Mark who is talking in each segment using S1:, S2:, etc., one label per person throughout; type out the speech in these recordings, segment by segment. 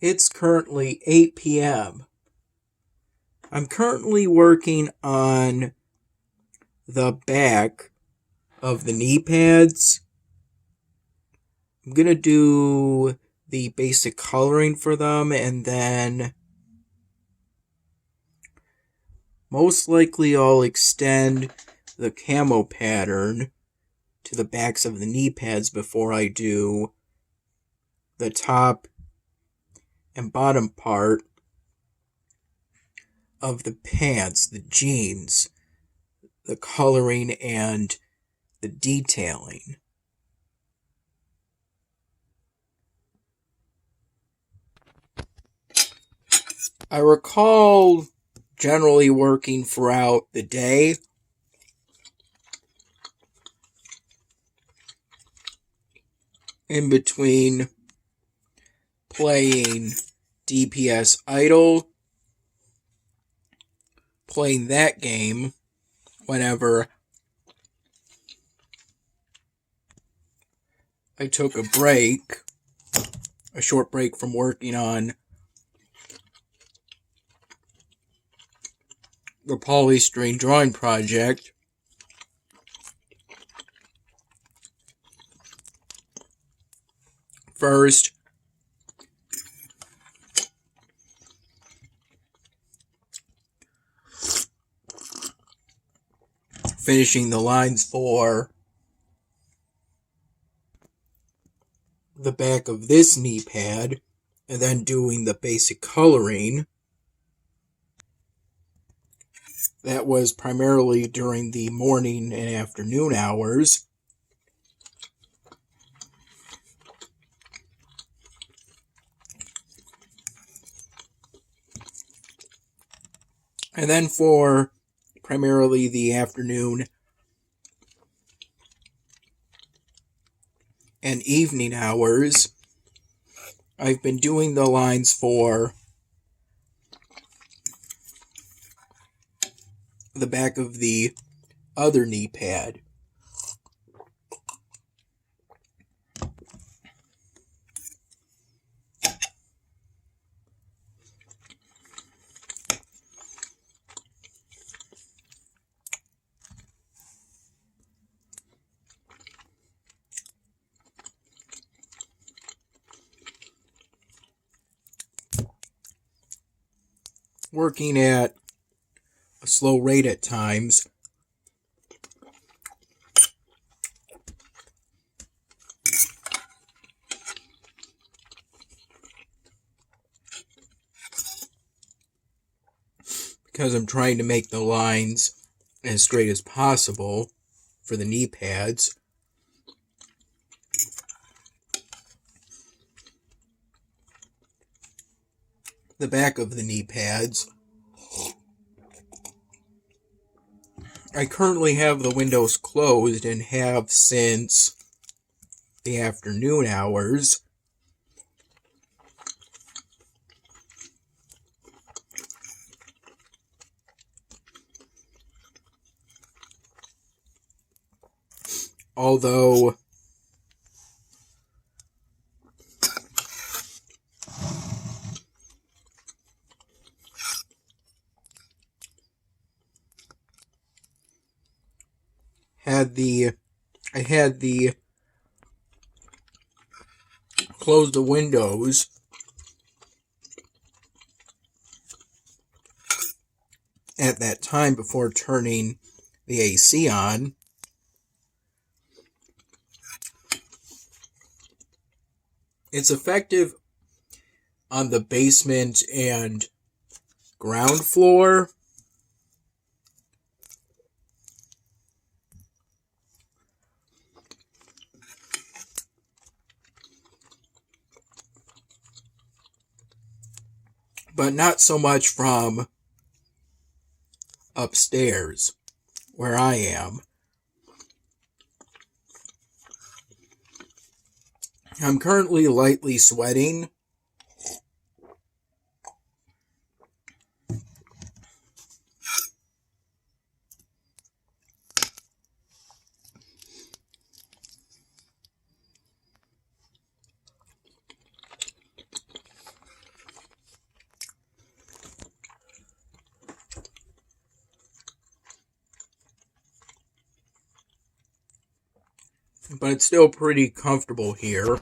S1: It's currently 8 p.m. I'm currently working on the back of the knee pads. I'm going to do the basic coloring for them, and then most likely I'll extend the camo pattern to the backs of the knee pads before I do the top and bottom part of the pants, the jeans, the coloring, and the detailing. I recall generally working throughout the day. In between playing DPS Idol, playing that game whenever I took a break, a short break from working on the polystyrene drawing project. First, finishing the lines for the back of this knee pad, and then doing the basic coloring. That was primarily during the morning and afternoon hours. And then for primarily the afternoon and evening hours, I've been doing the lines for the back of the other knee pad. Working at a slow rate at times. Because I'm trying to make the lines as straight as possible for the knee pads. The back of the knee pads. I currently have the windows closed and have since the afternoon hours. Although I had the close the windows at that time before turning the AC on. It's effective on the basement and ground floor. But not so much from upstairs, where I am. I'm currently lightly sweating. but it's still pretty comfortable here.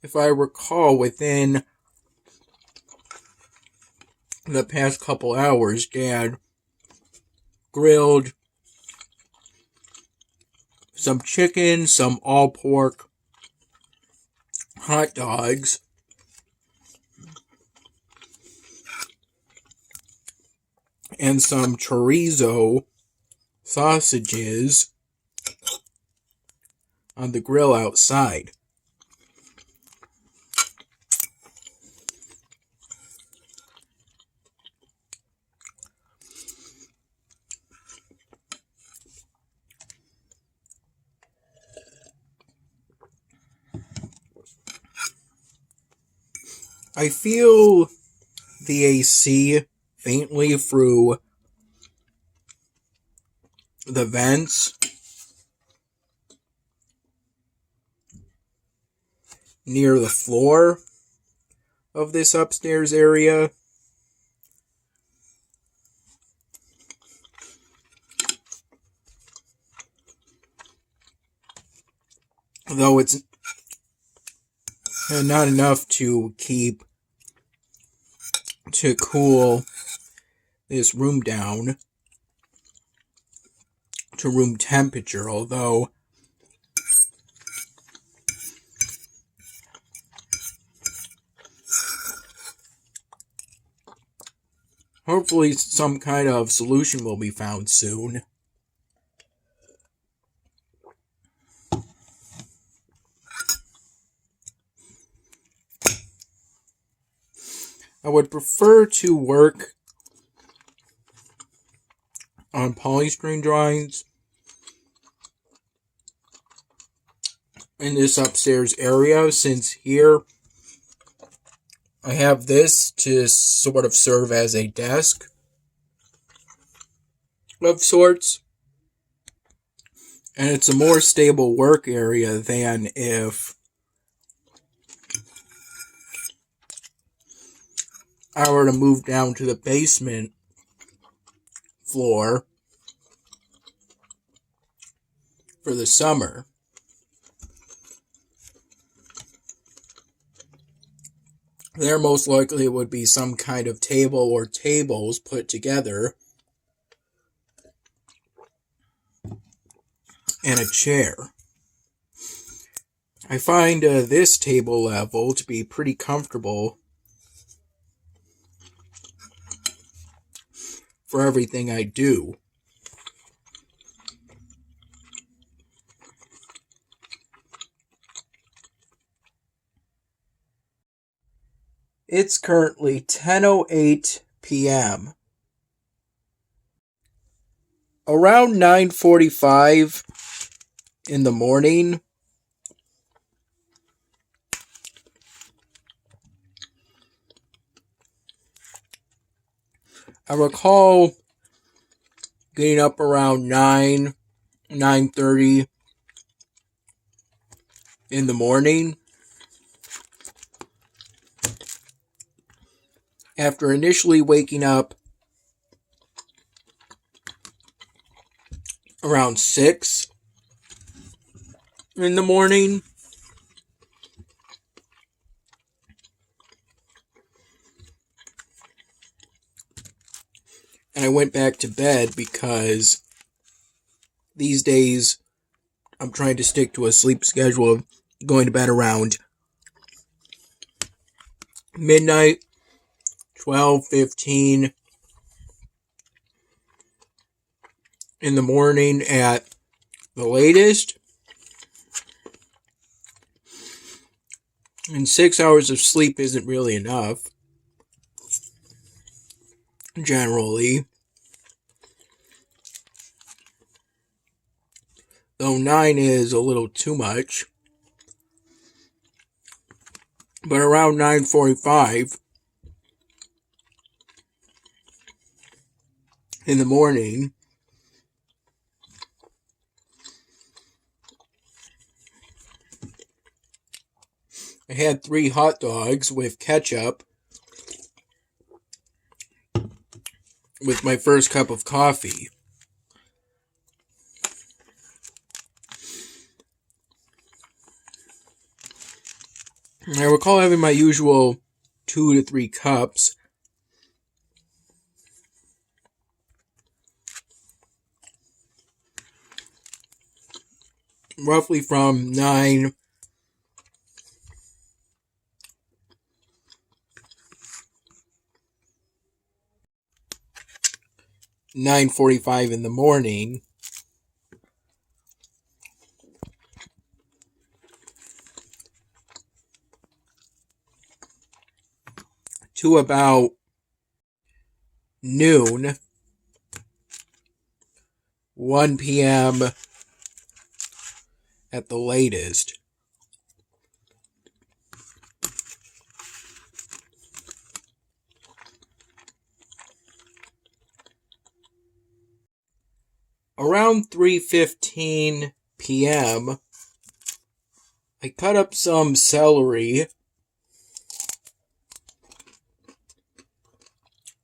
S1: If I recall, within the past couple hours, Dad grilled some chicken, some all-pork hot dogs, and some chorizo sausages on the grill outside. I feel the AC faintly through the vents near the floor of this upstairs area. Though it's not enough to cool this room down to room temperature, although hopefully some kind of solution will be found soon. I would prefer to work on polystyrene drawings in this upstairs area, since here I have this to sort of serve as a desk of sorts, and it's a more stable work area than if I were to move down to the basement floor for the summer. There most likely would be some kind of table or tables put together and a chair. I find this table level to be pretty comfortable for everything I do. It's currently 10:08 p.m. Around 9:45 in the morning, I recall getting up around 9:30 in the morning, after initially waking up around 6 in the morning. And I went back to bed because these days I'm trying to stick to a sleep schedule of going to bed around midnight, 12:15 in the morning at the latest. And 6 hours of sleep isn't really enough, generally. Though 9 is a little too much. But around 9:45 in the morning, I had 3 hot dogs with ketchup with my first cup of coffee. I recall having my usual 2 to 3 cups. Roughly from 9:45 in the morning to about noon, 1 p.m. at the latest. Around 3:15 p.m., I cut up some celery,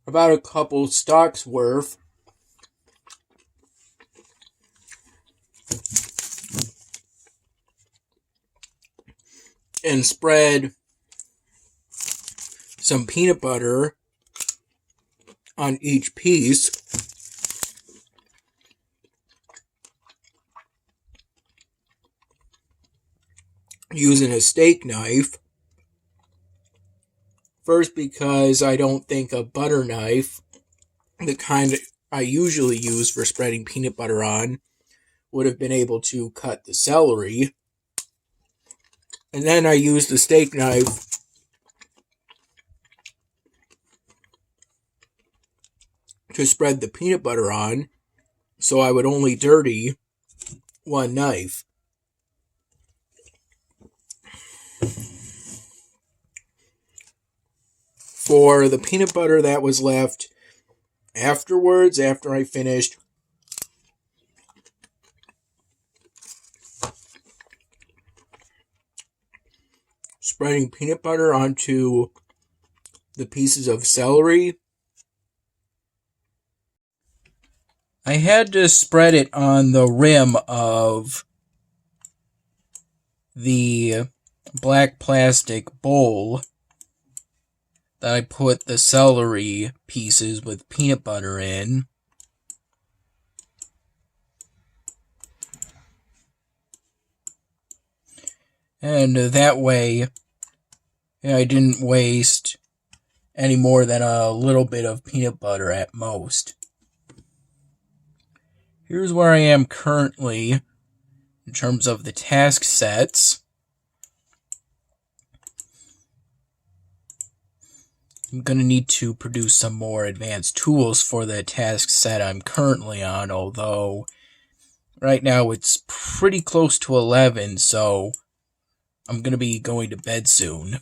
S1: about a couple stalks worth, and spread some peanut butter on each piece. Using a steak knife. First, because I don't think a butter knife, the kind I usually use for spreading peanut butter on, would have been able to cut the celery. And then I used the steak knife to spread the peanut butter on, so I would only dirty one knife. For the peanut butter that was left afterwards, after I finished spreading peanut butter onto the pieces of celery, I had to spread it on the rim of the black plastic bowl that I put the celery pieces with peanut butter in. And that way, I didn't waste any more than a little bit of peanut butter at most. Here's where I am currently in terms of the task sets. I'm going to need to produce some more advanced tools for the task set I'm currently on, although right now it's pretty close to 11, so I'm going to be going to bed soon.